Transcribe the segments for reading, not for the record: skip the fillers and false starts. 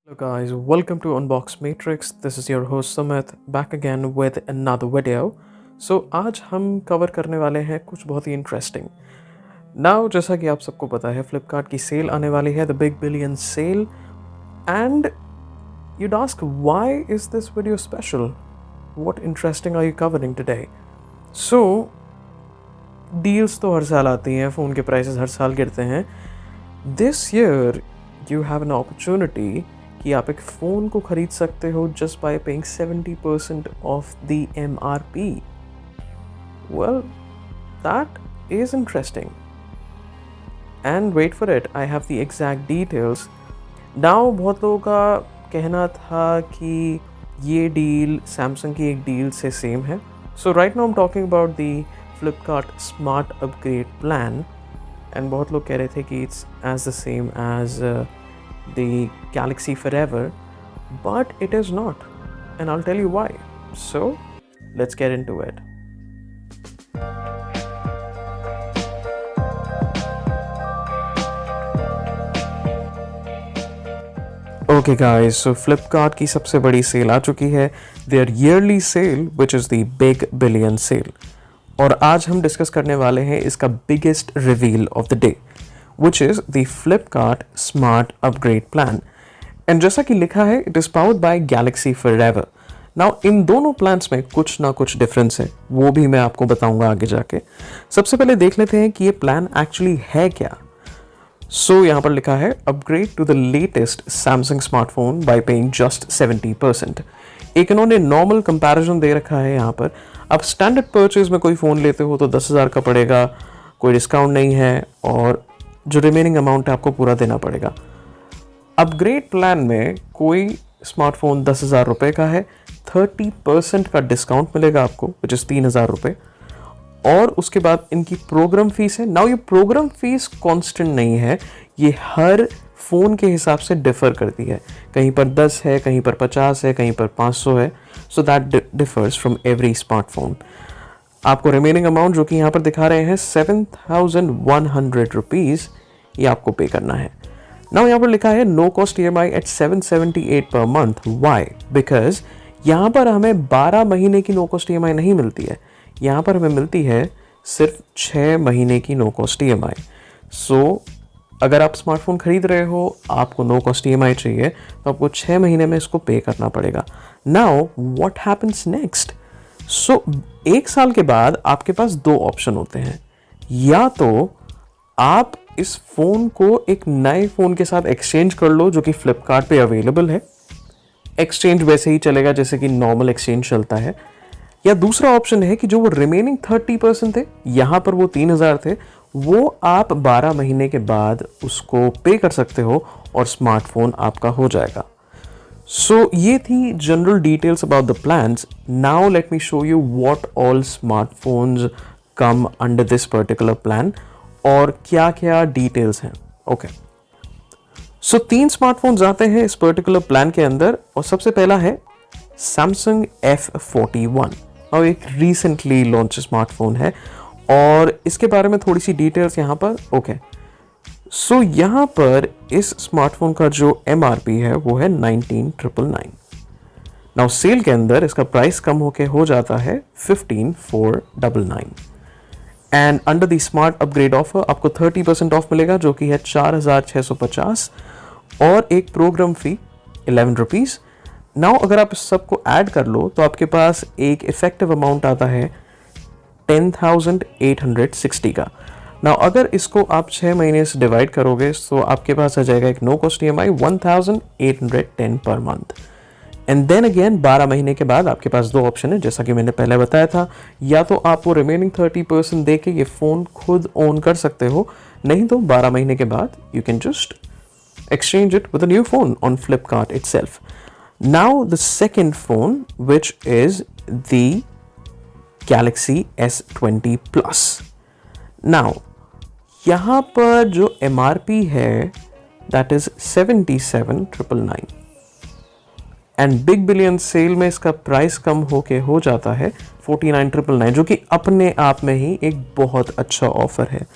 Hello guys, welcome to Unbox Matrix. This is your host Sumit back again with another video. So आज हम cover करने वाले हैं कुछ बहुत ही इंटरेस्टिंग. Now जैसा कि आप सबको पता है फ्लिपकार्ट की सेल आने वाली है, the big billion cell. And you'd ask why is this video special? What interesting are you covering today? So deals तो हर साल आती हैं, फ़ोन के प्राइसेस हर साल गिरते हैं. This year you have an opportunity कि आप एक फ़ोन को ख़रीद सकते हो just by paying 70% of the MRP. Well that is interesting and wait for it, I have the exact details. Now बहुत लोगों का कहना था कि ये डील सैमसंग की एक डील से सेम है. So right now I am talking about the Flipkart smart upgrade plan. And बहुत लोग कह रहे थे कि it's as the same as the Galaxy Forever, but it is not, and I'll tell you why. So let's get into it. Okay guys, so Flipkart की सबसे बड़ी cell आ चुकी है, their yearly sale which is the big billion sale. और आज हम discuss करने वाले हैं इसका biggest reveal of the day, which is the Flipkart Smart Upgrade Plan. And जैसा कि लिखा है, it is powered by Galaxy Forever. Now इन दोनों प्लान्स में कुछ ना कुछ डिफरेंस है, वो भी मैं आपको बताऊंगा आगे जाके. सबसे पहले देख लेते हैं कि ये प्लान एक्चुअली है क्या. सो यहाँ पर लिखा है upgrade to the latest Samsung smartphone by paying just 70%. एक इन्होंने नॉर्मल कंपैरिजन दे रखा है यहाँ पर. आप स्टैंडर्ड परचेज में कोई फ़ोन लेते हो तो 10,000 का पड़ेगा, कोई डिस्काउंट नहीं है, और जो रिमेनिंग अमाउंट है आपको पूरा देना पड़ेगा. अपग्रेड प्लान में कोई स्मार्टफोन 10,000 रुपये का है, 30% का डिस्काउंट मिलेगा आपको विच इज़ 3,000 रुपये, और उसके बाद इनकी प्रोग्राम फीस है. नाउ ये प्रोग्राम फीस कांस्टेंट नहीं है, ये हर फ़ोन के हिसाब से डिफ़र करती है. कहीं पर 10 है, कहीं पर 50 है, कहीं पर 500 है. So that differs from every smartphone. आपको रिमेनिंग अमाउंट जो कि यहाँ पर दिखा रहे हैं 7,100 रुपीज़, ये आपको पे करना है. नाउ यहाँ पर लिखा है no cost EMI eight 778 per month. Y? Because यहाँ पर हमें 12 महीने की नो कॉस्ट EMI नहीं मिलती है, यहाँ पर हमें मिलती है सिर्फ 6 महीने की नो कॉस्ट EMI. सो अगर आप स्मार्टफोन खरीद रहे हो, आपको नो कॉस्ट EMI चाहिए, तो आपको 6 महीने में इसको पे करना पड़ेगा. Now what happens next? So एक साल के बाद आपके पास दो ऑप्शन होते हैं. या तो आप इस फ़ोन को एक नए फ़ोन के साथ एक्सचेंज कर लो जो कि फ्लिपकार्ट पे अवेलेबल है. एक्सचेंज वैसे ही चलेगा जैसे कि नॉर्मल एक्सचेंज चलता है. या दूसरा ऑप्शन है कि जो वो रिमेनिंग 30% थे, यहाँ पर वो 3,000 थे, वो आप 12 महीने के बाद उसको पे कर सकते हो और स्मार्टफोन आपका हो जाएगा. So ये थी general details about the plans. Now let me show you what all smartphones come under this particular plan और क्या क्या डिटेल्स हैं. ओके, सो 3 स्मार्टफोन्स आते हैं इस पर्टिकुलर प्लान के अंदर, और सबसे पहला है सैमसंग F41. और एक रिसेंटली लॉन्च स्मार्टफोन है, और इसके बारे में थोड़ी सी डिटेल्स यहाँ पर. ओके, सो यहाँ पर इस स्मार्टफोन का जो MRP है वो है 19,999. नाउ सेल के अंदर इसका प्राइस कम होके हो जाता है 15,499. And under the smart upgrade offer आपको 30% ऑफ मिलेगा जो कि है 4,650, और एक प्रोग्राम फी 11 रुपीज़. नाउ अगर आप इस सबको ऐड कर लो तो आपके पास एक इफेक्टिव अमाउंट आता है 10,860 का. नाउ अगर इसको आप 6 महीने से डिवाइड करोगे तो आपके पास आ जाएगा एक no cost EMI 1,810 per month. And then again 12 महीने के बाद आपके पास दो ऑप्शन है, जैसा कि मैंने पहले बताया था. या तो आप वो रिमेनिंग 30% दे के ये फ़ोन खुद ओन कर सकते हो, नहीं तो 12 महीने के बाद you can just exchange it with a new phone on Flipkart itself. Now the second phone, which is the Galaxy S20 Plus. Now यहाँ पर जो MRP है that is 77,999, and big billion sale में इसका प्राइस कम होके हो जाता है 49,999, जो कि अपने आप में ही एक बहुत अच्छा ऑफर है.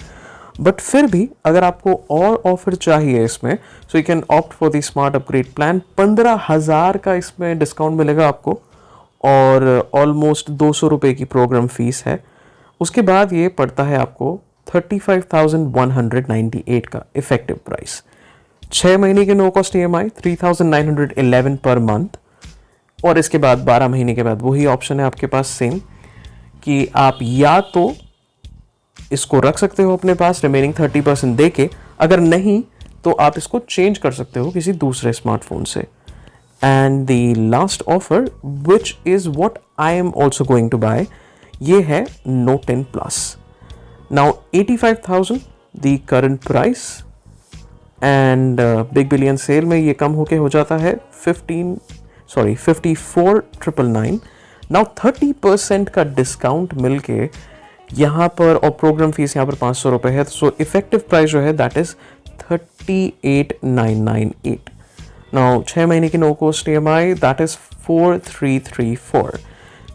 बट फिर भी अगर आपको और ऑफर चाहिए इसमें, so you can opt for the smart upgrade plan. 15,000 का इसमें डिस्काउंट मिलेगा आपको और ऑलमोस्ट 200 रुपये की प्रोग्राम फीस है। उसके बाद ये पड़ता है आपको 35,198 का इफेक्टिव प्राइस। 6 महीने के no cost EMI 3,911 per month. और इसके बाद 12 महीने के बाद वही ऑप्शन है आपके पास सेम, कि आप या तो इसको रख सकते हो अपने पास रिमेनिंग 30% दे के, अगर नहीं तो आप इसको चेंज कर सकते हो किसी दूसरे स्मार्टफोन से। And the last offer which is what I am also going to buy, ये है Note 10 Plus। Now 85,000 the current price and big billion sale में ये कम होके हो जाता है 54,999। नाउ 30% का डिस्काउंट मिलके यहाँ पर, और प्रोग्राम फीस यहाँ पर 500 रुपये है, सो इफेक्टिव प्राइस जो है दैट इज 38,998। नाउ 6 महीने की no cost EMI that is 4,334।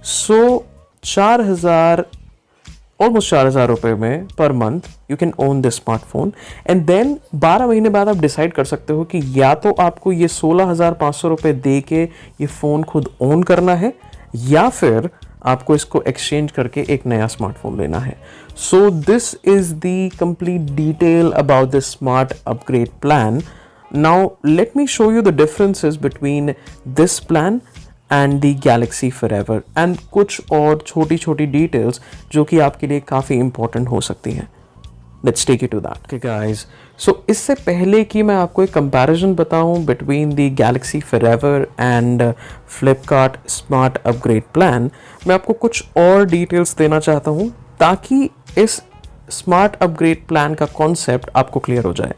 So 4,000, almost 4,000 रुपये में per month you can own this smartphone. And then 12 महीने बाद आप डिसाइड कर सकते हो कि या तो आपको ये 16,500 रुपये दे के ये फ़ोन खुद ओन करना है, या फिर आपको इसको एक्सचेंज करके एक नया स्मार्टफोन लेना है। So this is the complete detail about this smart upgrade plan. Now let me show you the differences between this plan and the Galaxy Forever and कुछ और छोटी छोटी डिटेल्स जो कि आपके लिए काफ़ी इंपॉर्टेंट हो सकती हैं। Let's take you to that. Okay guys, so इससे पहले कि मैं आपको एक कंपैरिजन बताऊं between the Galaxy Forever and Flipkart smart upgrade plan, मैं आपको कुछ और डिटेल्स देना चाहता हूं ताकि इस स्मार्ट अपग्रेड प्लान का कॉन्सेप्ट आपको क्लियर हो जाए।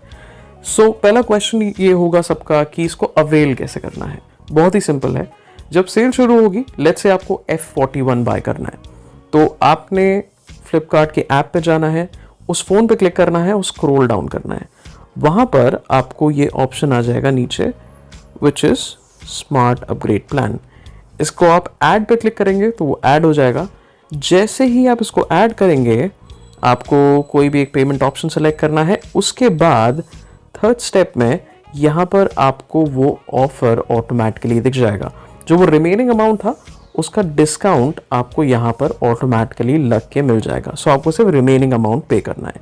सो पहला क्वेश्चन ये होगा सबका कि इसको अवेल कैसे करना है। बहुत ही सिंपल है, जब सेल शुरू होगी, लेट्स से आपको F41 बाय करना है, तो आपने फ्लिपकार्ट के ऐप पे जाना है, उस फोन पे क्लिक करना है और स्क्रॉल डाउन करना है। वहां पर आपको ये ऑप्शन आ जाएगा नीचे which is smart upgrade plan. इसको आप ऐड पे क्लिक करेंगे तो वो ऐड हो जाएगा। जैसे ही आप इसको ऐड करेंगे, आपको कोई भी एक पेमेंट ऑप्शन सेलेक्ट करना है। उसके बाद थर्ड स्टेप में यहाँ पर आपको वो ऑफर ऑटोमेटिकली दिख जाएगा। जो वो रिमेनिंग अमाउंट था उसका डिस्काउंट आपको यहाँ पर ऑटोमेटिकली लग के मिल जाएगा। सो आपको सिर्फ रिमेनिंग अमाउंट पे करना है।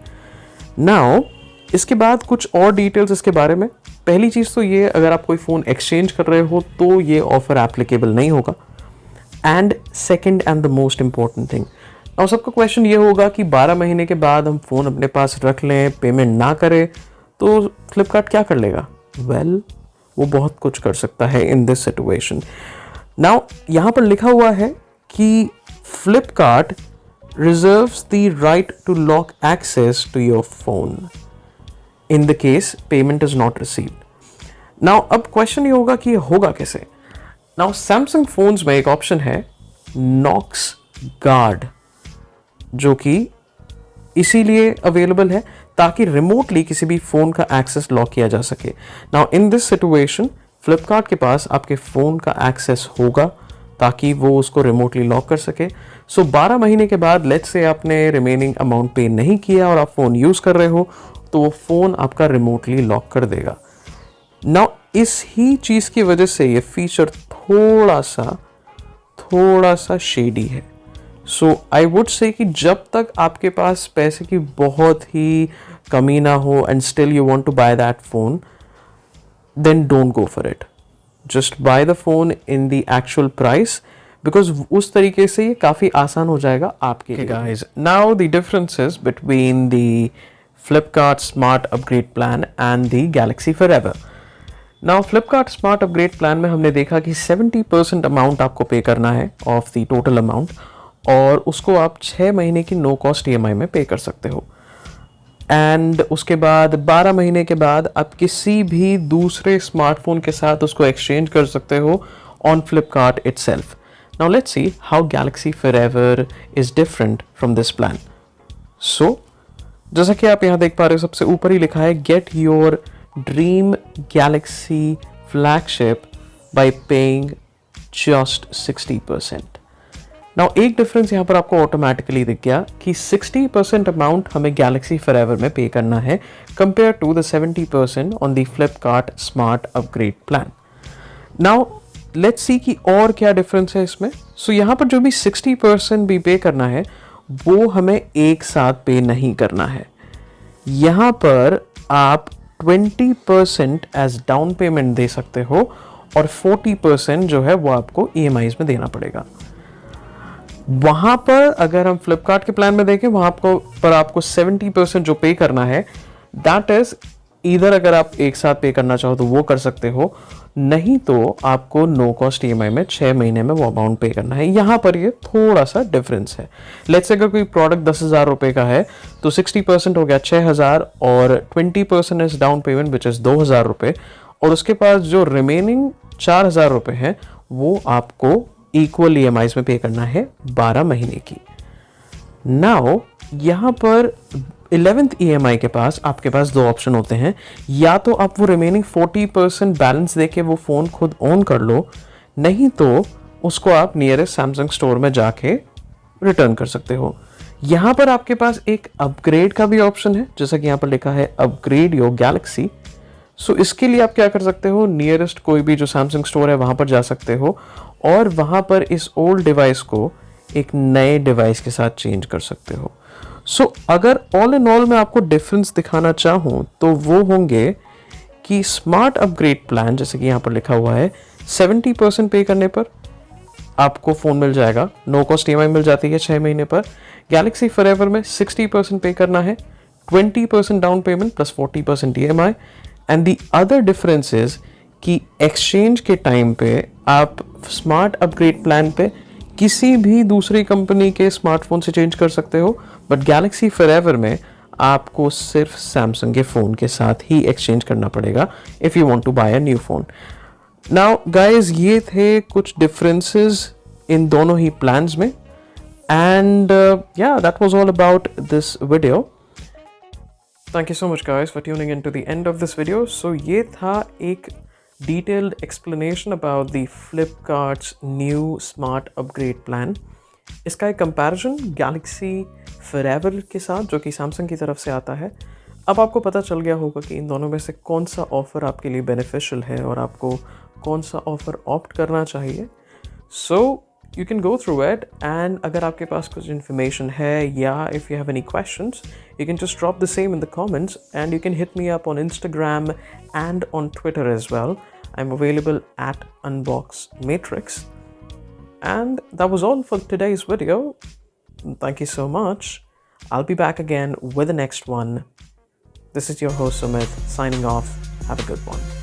नाउ इसके बाद कुछ और डिटेल्स इसके बारे में। पहली चीज़ तो ये, अगर आप कोई फ़ोन एक्सचेंज कर रहे हो तो ये ऑफर एप्लीकेबल नहीं होगा। And second and the most important thing, और सबका क्वेश्चन ये होगा कि 12 महीने के बाद हम फ़ोन अपने पास रख लें, पेमेंट ना करें तो फ्लिपकार्ट क्या कर लेगा? वेल, वो बहुत कुछ कर सकता है इन दिस सिचुएशन। नाउ यहाँ पर लिखा हुआ है कि Flipkart reserves the right to lock access to your phone in the case payment is not received. Now अब क्वेश्चन ये होगा कि ये होगा कैसे। नाउ सैमसंग फोन्स में एक ऑप्शन है नॉक्स गार्ड, जो कि इसीलिए अवेलेबल है ताकि रिमोटली किसी भी फोन का एक्सेस लॉक किया जा सके। Now in this situation Flipkart के पास आपके फ़ोन का एक्सेस होगा ताकि वो उसको रिमोटली लॉक कर सके। सो 12 महीने के बाद लेट्स से आपने रिमेनिंग अमाउंट पे नहीं किया और आप फ़ोन यूज़ कर रहे हो, तो वो फ़ोन आपका रिमोटली लॉक कर देगा। नाउ इस ही चीज़ की वजह से ये फीचर थोड़ा सा शेडी है। सो आई वुड से कि जब तक आपके पास पैसे की बहुत ही कमी ना हो and still you want to buy that phone, then don't go for it. Just buy the phone in the actual price because उस तरीके से ये काफ़ी आसान हो जाएगा आपके लिए। Guys, now the differences between the Flipkart Smart Upgrade Plan and the Galaxy Forever. Now Flipkart Smart Upgrade Plan में हमने देखा कि 70% अमाउंट आपको पे करना है ऑफ द टोटल अमाउंट, और उसको आप 6 महीने की नो कॉस्ट EMI में पे कर सकते हो। एंड उसके बाद 12 महीने के बाद आप किसी भी दूसरे स्मार्टफोन के साथ उसको एक्सचेंज कर सकते हो on Flipkart itself. Now let's see how Galaxy Forever is different from this plan. So जैसा कि आप यहाँ देख पा रहे हो, सबसे ऊपर ही लिखा है get your dream Galaxy flagship bye paying just 60%। Now एक डिफरेंस यहाँ पर आपको ऑटोमेटिकली दिख गया कि 60% अमाउंट हमें गैलेक्सी फॉरएवर में पे करना है compare to the 70% on the Flipkart smart upgrade plan. Now let's see कि और क्या डिफरेंस है इसमें। सो यहाँ पर जो भी 60% भी पे करना है वो हमें एक साथ पे नहीं करना है। यहाँ पर आप 20% एज डाउन पेमेंट दे सकते हो और 40% जो है वो आपको EMIs में देना पड़ेगा। वहां पर अगर हम फ्लिपकार्ट के प्लान में देखें वहां पर आपको 70% जो पे करना है दैट इज इधर अगर आप एक साथ पे करना चाहो तो वो कर सकते हो, नहीं तो आपको नो कॉस्ट EMI में 6 महीने में वो अमाउंट पे करना है। यहां पर ये थोड़ा सा डिफरेंस है। लेट्स से अगर कोई प्रोडक्ट 10,000 रुपए का है तो 60% हो गया 6,000 और 20% is down payment which is 2,000 रुपए और उसके पास जो रिमेनिंग 4,000 रुपए है वो आपको इक्वल EMIs में पे करना है 12 महीने की। नाउ यहां पर 11th EMI के पास आपके पास दो ऑप्शन होते हैं, या तो आप वो रिमेनिंग 40% बैलेंस देके वो फोन खुद ऑन कर लो, नहीं तो उसको आप नियरेस्ट सैमसंग स्टोर में जाके रिटर्न कर सकते हो। यहां पर आपके पास एक अपग्रेड का भी ऑप्शन है, जैसा कि यहां पर लिखा है अपग्रेड योर गैलेक्सी। सो इसके लिए आप क्या कर सकते हो, नियरेस्ट कोई भी जो सैमसंग स्टोर है वहां पर जा सकते हो और वहां पर इस ओल्ड डिवाइस को एक नए डिवाइस के साथ चेंज कर सकते हो। सो अगर ऑल इन ऑल मैं आपको डिफरेंस दिखाना चाहूं तो वो होंगे कि स्मार्ट अपग्रेड प्लान जैसे कि यहां पर लिखा हुआ है 70% पे करने पर आपको फोन मिल जाएगा, नो कॉस्ट EMI मिल जाती है 6 महीने पर। गैलेक्सी फॉरएवर में 60% पे करना है, 20% down payment plus 40% EMI। And the other difference is कि एक्सचेंज के टाइम पे आप स्मार्ट अपग्रेड प्लान पे किसी भी दूसरी कंपनी के स्मार्टफोन से चेंज कर सकते हो, बट गैलेक्सी फॉरएवर में आपको सिर्फ सैमसंग के फोन के साथ ही एक्सचेंज करना पड़ेगा if you want to buy a new phone. Now guys ये थे कुछ डिफरेंसेस इन दोनों ही प्लान्स में एंड या that was all about this video. Thank you so much guys for tuning in to the end of this video. So ये था एक detailed explanation about the Flipkart's new smart upgrade plan. इसका एक comparison Galaxy Forever के साथ जो कि Samsung की तरफ से आता है। अब आपको पता चल गया होगा कि इन दोनों में से कौन सा ऑफर आपके लिए बेनिफिशियल है और आपको कौन सा ऑफर ऑप्ट करना चाहिए। So you can go through it and अगर आपके पास कुछ information है या if you have any questions you can just drop the same in the comments and you can hit me up on Instagram and on Twitter as well. I'm available at UnboxMatrix. And that was all for today's video. Thank you so much. I'll be back again with the next one. This is your host Sumit signing off. Have a good one.